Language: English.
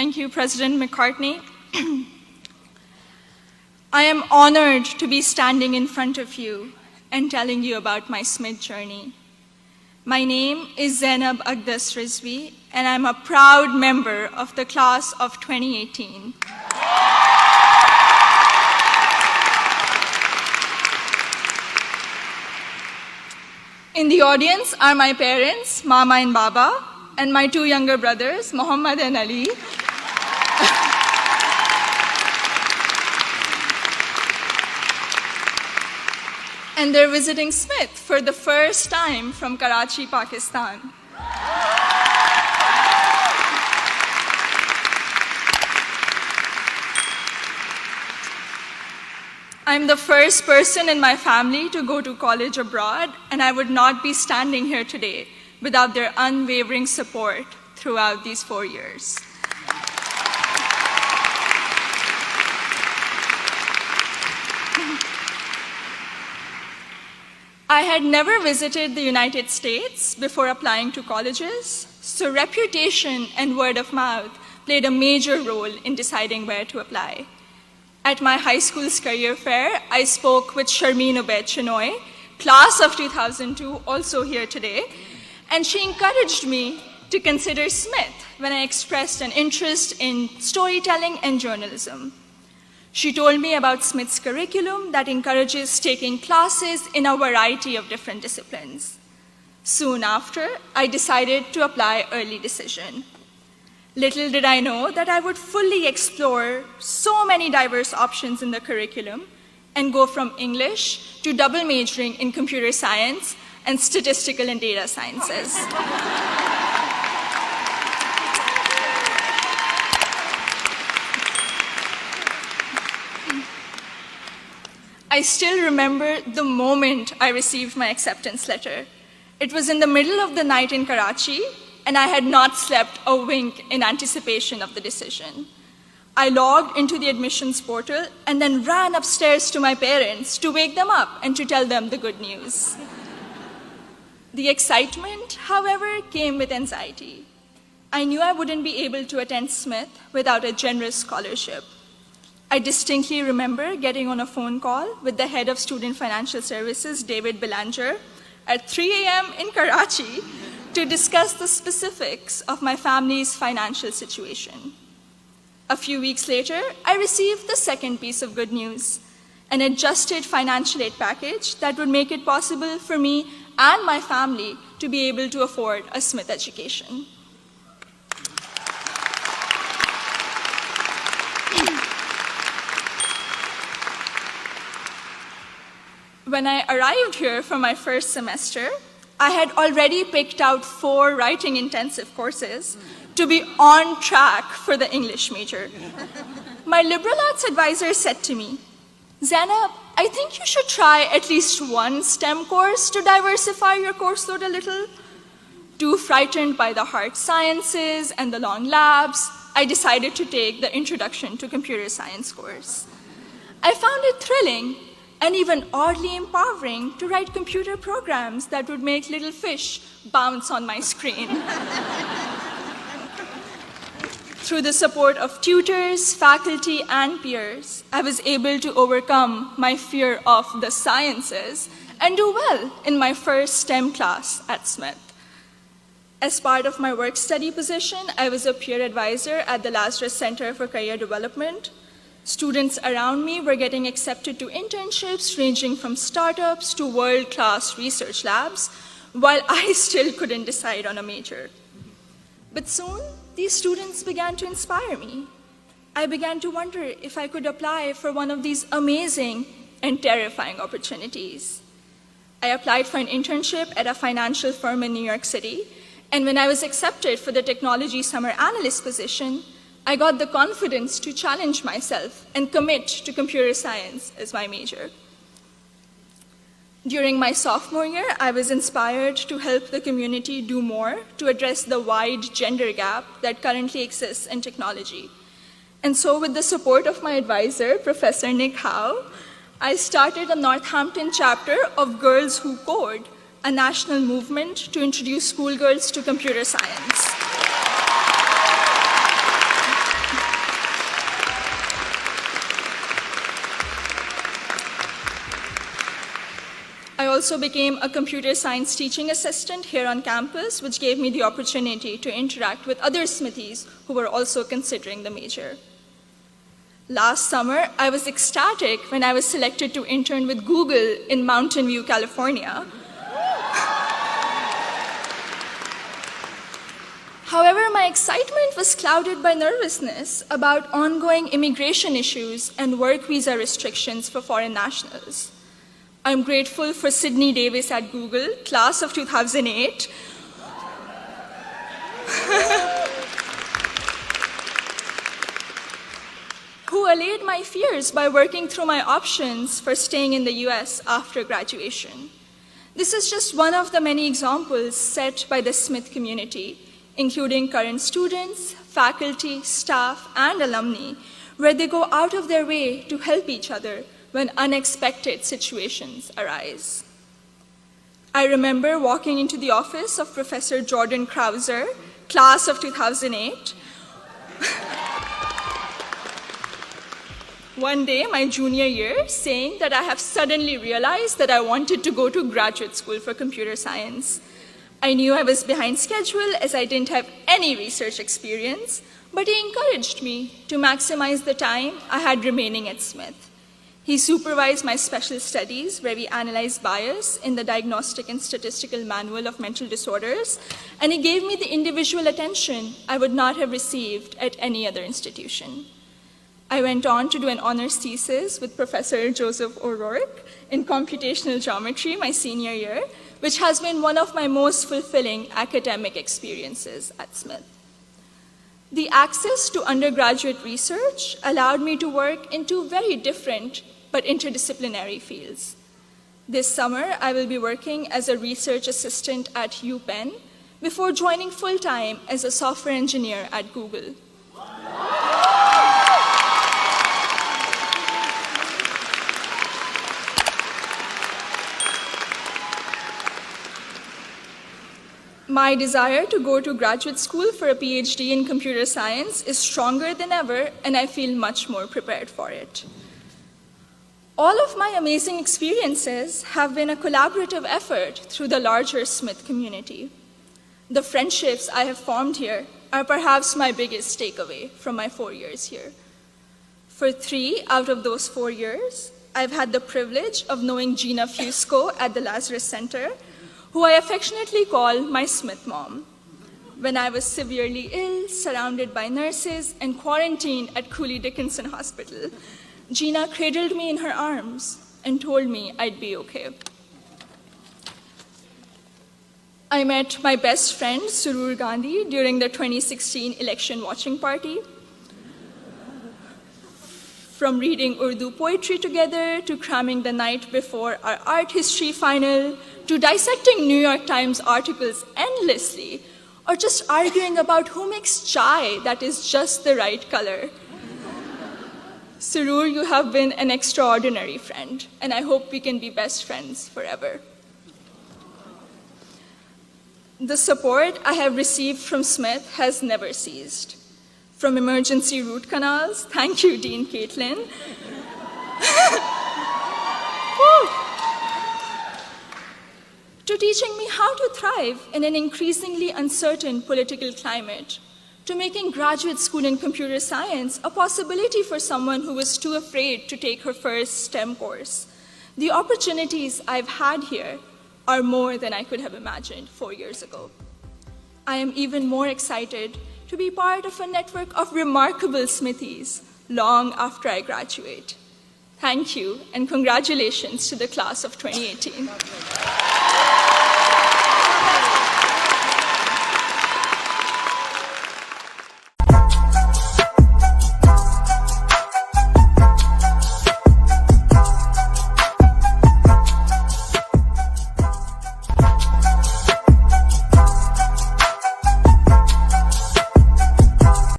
Thank you, President McCartney. I am honored to be standing in front of you and telling you about my Smith journey. My name is Zaniab Aqdas Rizvi, and I'm a proud member of the class of 2018. In the audience are my parents, Mama and Baba, and my two younger brothers, Muhammad and Ali. And they're visiting Smith for the first time from Karachi, Pakistan. I'm the first person in my family to go to college abroad, and I would not be standing here today without their unwavering support throughout these 4 years. I had never visited the United States before applying to colleges, so reputation and word of mouth played a major role in deciding where to apply. At my high school's career fair, I spoke with Sharmeen Obaid Chinoy, class of 2002, also here today, and she encouraged me to consider Smith when I expressed an interest in storytelling and journalism. She told me about Smith's curriculum that encourages taking classes in a variety of different disciplines. Soon after, I decided to apply early decision. Little did I know that I would fully explore so many diverse options in the curriculum and go from English to double majoring in computer science and statistical and data sciences. I still remember the moment I received my acceptance letter. It was in the middle of the night in Karachi, and I had not slept a wink in anticipation of the decision. I logged into the admissions portal and then ran upstairs to my parents to wake them up and to tell them the good news. The excitement, however, came with anxiety. I knew I wouldn't be able to attend Smith without a generous scholarship. I distinctly remember getting on a phone call with the head of Student Financial Services, David Belanger, at 3 a.m. in Karachi to discuss the specifics of my family's financial situation. A few weeks later, I received the second piece of good news, an adjusted financial aid package that would make it possible for me and my family to be able to afford a Smith education. When I arrived here for my first semester, I had already picked out 4 writing intensive courses to be on track for the English major. My liberal arts advisor said to me, "Zaniab, I think you should try at least one STEM course to diversify your course load a little." Too frightened by the hard sciences and the long labs, I decided to take the Introduction to Computer Science course. I found it thrilling and even oddly empowering to write computer programs that would make little fish bounce on my screen. Through the support of tutors, faculty, and peers, I was able to overcome my fear of the sciences and do well in my first STEM class at Smith. As part of my work-study position, I was a peer advisor at the Lazarus Center for Career Development. Students around me were getting accepted to internships ranging from startups to world-class research labs, while I still couldn't decide on a major. But soon, these students began to inspire me. I began to wonder if I could apply for one of these amazing and terrifying opportunities. I applied for an internship at a financial firm in New York City, and when I was accepted for the technology summer analyst position, I got the confidence to challenge myself and commit to computer science as my major. During my sophomore year, I was inspired to help the community do more to address the wide gender gap that currently exists in technology. And so with the support of my advisor, Professor Nick Howe, I started a Northampton chapter of Girls Who Code, a national movement to introduce schoolgirls to computer science. also became a computer science teaching assistant here on campus, which gave me the opportunity to interact with other Smithies who were also considering the major. Last summer, I was ecstatic when I was selected to intern with Google in Mountain View, California. However, my excitement was clouded by nervousness about ongoing immigration issues and work visa restrictions for foreign nationals. I'm grateful for Sydney Davis at Google, class of 2008, who allayed my fears by working through my options for staying in the US after graduation. This is just one of the many examples set by the Smith community, including current students, faculty, staff, and alumni, where they go out of their way to help each other when unexpected situations arise. I remember walking into the office of Professor Jordan Krauser, class of 2008, one day, my junior year, saying that I have suddenly realized that I wanted to go to graduate school for computer science. I knew I was behind schedule as I didn't have any research experience, but he encouraged me to maximize the time I had remaining at Smith. He supervised my special studies, where we analyzed bias in the Diagnostic and Statistical Manual of Mental Disorders, and he gave me the individual attention I would not have received at any other institution. I went on to do an honors thesis with Professor Joseph O'Rourke in computational geometry my senior year, which has been one of my most fulfilling academic experiences at Smith. The access to undergraduate research allowed me to work in two very different but interdisciplinary fields. This summer, I will be working as a research assistant at UPenn before joining full-time as a software engineer at Google. My desire to go to graduate school for a PhD in computer science is stronger than ever, and I feel much more prepared for it. All of my amazing experiences have been a collaborative effort through the larger Smith community. The friendships I have formed here are perhaps my biggest takeaway from my 4 years here. For 3 out of those 4 years, I've had the privilege of knowing Gina Fusco at the Lazarus Center, who I affectionately call my Smith mom. When I was severely ill, surrounded by nurses, and quarantined at Cooley Dickinson Hospital, Gina cradled me in her arms and told me I'd be okay. I met my best friend, Surur Gandhi, during the 2016 election watching party. From reading Urdu poetry together, to cramming the night before our art history final, to dissecting New York Times articles endlessly, or just arguing about who makes chai that is just the right color. Surur, you have been an extraordinary friend, and I hope we can be best friends forever. The support I have received from Smith has never ceased. From emergency root canals, thank you, Dean Caitlin, to teaching me how to thrive in an increasingly uncertain political climate, to making graduate school in computer science a possibility for someone who was too afraid to take her first STEM course. The opportunities I've had here are more than I could have imagined 4 years ago. I am even more excited to be part of a network of remarkable Smithies long after I graduate. Thank you, and congratulations to the class of 2018.